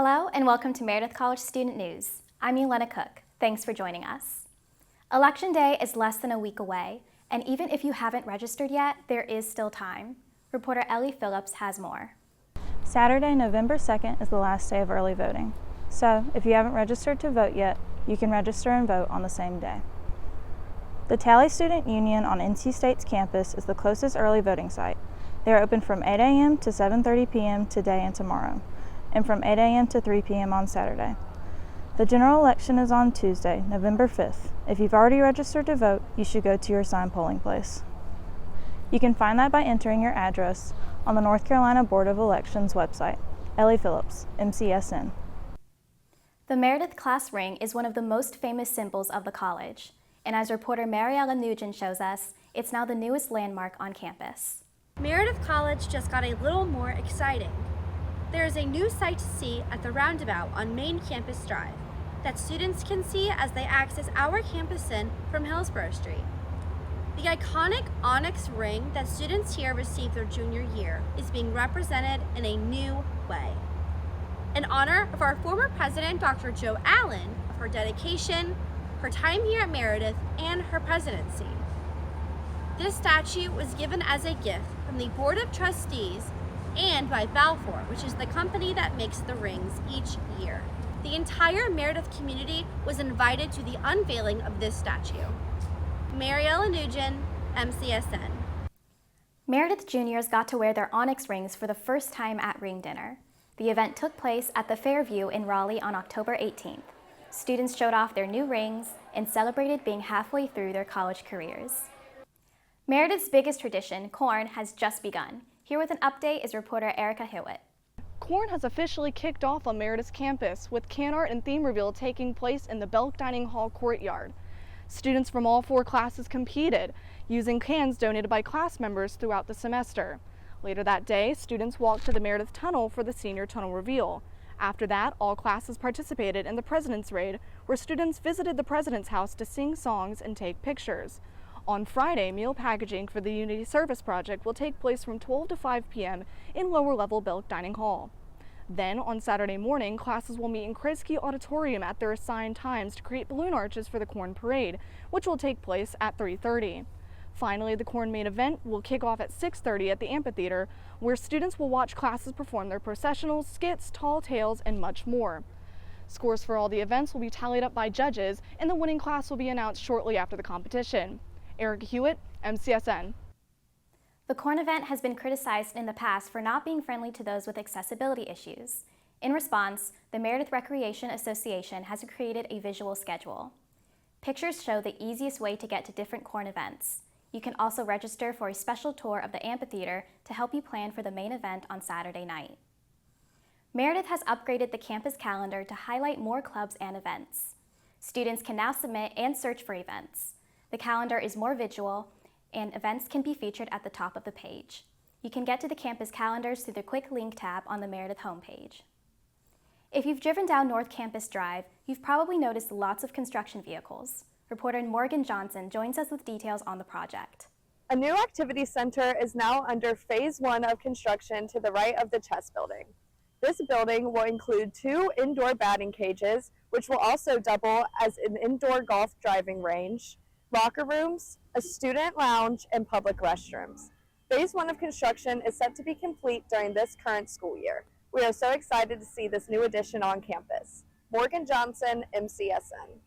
Hello and welcome to Meredith College Student News. I'm Yelena Cook. Thanks for joining us. Election Day is less than a week away, and even if you haven't registered yet, there is still time. Reporter Ellie Phillips has more. Saturday, November 2nd is the last day of early voting. So, if you haven't registered to vote yet, you can register and vote on the same day. The Tally Student Union on NC State's campus is the closest early voting site. They are open from 8 a.m. to 7:30 p.m. today and tomorrow, and from 8 a.m. to 3 p.m. on Saturday. The general election is on Tuesday, November 5th. If you've already registered to vote, you should go to your assigned polling place. You can find that by entering your address on the North Carolina Board of Elections website. Ellie Phillips, MCSN. The Meredith class ring is one of the most famous symbols of the college, and as reporter Mariella Nugent shows us, it's now the newest landmark on campus. Meredith College just got a little more exciting. There is a new sight to see at the roundabout on Main Campus Drive that students can see as they access our campus in from Hillsborough Street. The iconic onyx ring that students here received their junior year is being represented in a new way. In honor of our former president, Dr. Jo Allen, of her dedication, her time here at Meredith, and her presidency. This statue was given as a gift from the Board of Trustees and by Balfour, which is the company that makes the rings each year. The entire Meredith community was invited to the unveiling of this statue. Mariella Nugent, MCSN. Meredith juniors got to wear their onyx rings for the first time at ring dinner. The event took place at the Fairview in Raleigh on October 18th. Students showed off their new rings and celebrated being halfway through their college careers. Meredith's biggest tradition, corn, has just begun. Here with an update is reporter Erica Hewitt. Corn has officially kicked off on Meredith's campus, with can art and theme reveal taking place in the Belk Dining Hall courtyard. Students from all 4 classes competed, using cans donated by class members throughout the semester. Later that day, students walked to the Meredith Tunnel for the senior tunnel reveal. After that, all classes participated in the President's Raid, where students visited the President's house to sing songs and take pictures. On Friday, meal packaging for the Unity Service Project will take place from 12 to 5 p.m. in lower-level Belk Dining Hall. Then, on Saturday morning, classes will meet in Kreisky Auditorium at their assigned times to create balloon arches for the Corn Parade, which will take place at 3:30. Finally, the Corn main event will kick off at 6:30 at the amphitheater, where students will watch classes perform their processionals, skits, tall tales, and much more. Scores for all the events will be tallied up by judges, and the winning class will be announced shortly after the competition. Erica Hewitt, MCSN. The corn event has been criticized in the past for not being friendly to those with accessibility issues. In response, the Meredith Recreation Association has created a visual schedule. Pictures show the easiest way to get to different corn events. You can also register for a special tour of the amphitheater to help you plan for the main event on Saturday night. Meredith has upgraded the campus calendar to highlight more clubs and events. Students can now submit and search for events. The calendar is more visual, and events can be featured at the top of the page. You can get to the campus calendars through the quick link tab on the Meredith homepage. If you've driven down North Campus Drive, you've probably noticed lots of construction vehicles. Reporter Morgan Johnson joins us with details on the project. A new activity center is now under phase 1 of construction to the right of the chess building. This building will include 2 indoor batting cages, which will also double as an indoor golf driving range, locker rooms, a student lounge, and public restrooms. Phase 1 of construction is set to be complete during this current school year. We are so excited to see this new addition on campus. Morgan Johnson, MCSN.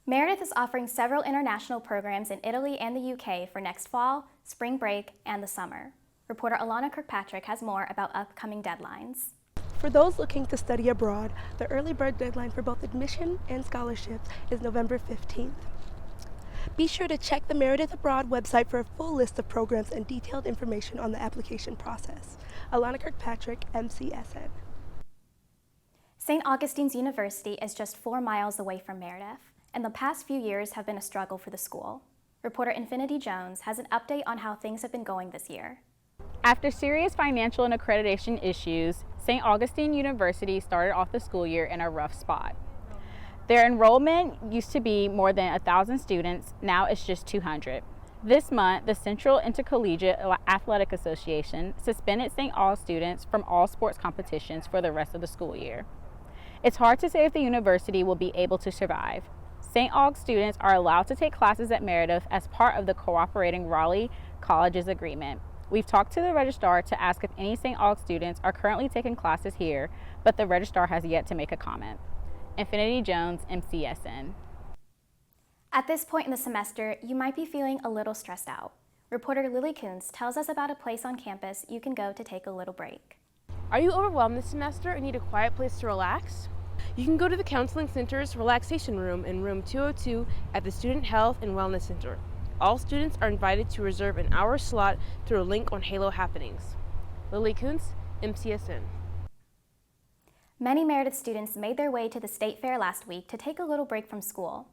Meredith is offering several international programs in Italy and the UK for next fall, spring break, and the summer. Reporter Alana Kirkpatrick has more about upcoming deadlines. For those looking to study abroad, the early bird deadline for both admission and scholarships is November 15th. Be sure to check the Meredith Abroad website for a full list of programs and detailed information on the application process. Alana Kirkpatrick, MCSN. St. Augustine's University is just 4 miles away from Meredith, and the past few years have been a struggle for the school. Reporter Infinity Jones has an update on how things have been going this year. After serious financial and accreditation issues, St. Augustine University started off the school year in a rough spot. Their enrollment used to be more than 1,000 students, now it's just 200. This month, the Central Intercollegiate Athletic Association suspended St. Aug students from all sports competitions for the rest of the school year. It's hard to say if the university will be able to survive. St. Aug students are allowed to take classes at Meredith as part of the cooperating Raleigh Colleges agreement. We've talked to the registrar to ask if any St. Aug students are currently taking classes here, but the registrar has yet to make a comment. Infinity Jones, MCSN. At this point in the semester, you might be feeling a little stressed out. Reporter Lily Coons tells us about a place on campus you can go to take a little break. Are you overwhelmed this semester and need a quiet place to relax? You can go to the Counseling Center's Relaxation Room in room 202 at the Student Health and Wellness Center. All students are invited to reserve an hour slot through a link on Halo Happenings. Lily Kuntz, MCSN. Many Meredith students made their way to the State Fair last week to take a little break from school.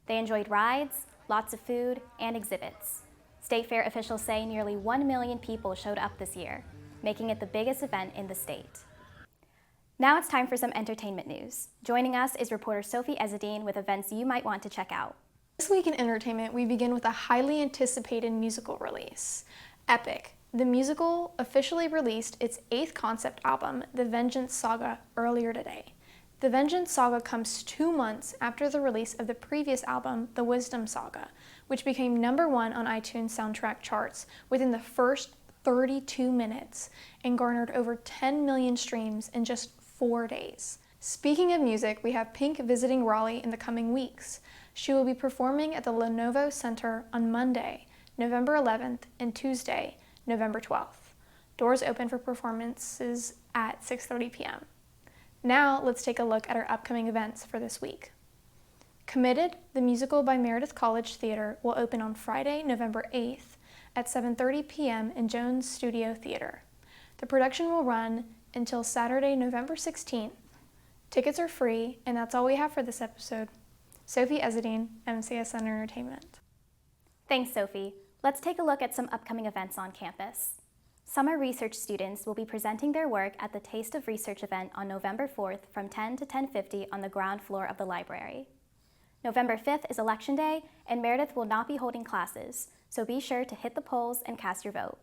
They enjoyed rides, lots of food, and exhibits. State Fair officials say nearly 1 million people showed up this year, making it the biggest event in the state. Now it's time for some entertainment news. Joining us is reporter Sophie Ezzedine with events you might want to check out. This week in entertainment, we begin with a highly anticipated musical release. Epic. The musical officially released its 8th concept album, The Vengeance Saga, earlier today. The Vengeance Saga comes 2 months after the release of the previous album, The Wisdom Saga, which became #1 on iTunes soundtrack charts within the first 32 minutes and garnered over 10 million streams in just 4 days. Speaking of music, we have Pink visiting Raleigh in the coming weeks. She will be performing at the Lenovo Center on Monday, November 11th, and Tuesday, November 12th. Doors open for performances at 6:30 p.m. Now let's take a look at our upcoming events for this week. Committed, the musical by Meredith College Theater, will open on Friday, November 8th at 7:30 p.m. in Jones Studio Theater. The production will run until Saturday, November 16th. Tickets are free, and that's all we have for this episode. Sophie Ezzedine, MCSN Entertainment. Thanks, Sophie. Let's take a look at some upcoming events on campus. Summer research students will be presenting their work at the Taste of Research event on November 4th from 10 to 10:50 on the ground floor of the library. November 5th is Election Day, and Meredith will not be holding classes, so be sure to hit the polls and cast your vote.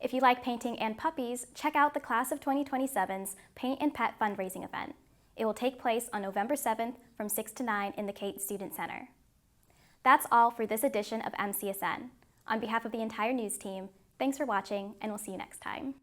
If you like painting and puppies, check out the Class of 2027's Paint and Pet fundraising event. It will take place on November 7th from 6 to 9 in the Kate Student Center. That's all for this edition of MCSN. On behalf of the entire news team, thanks for watching, and we'll see you next time.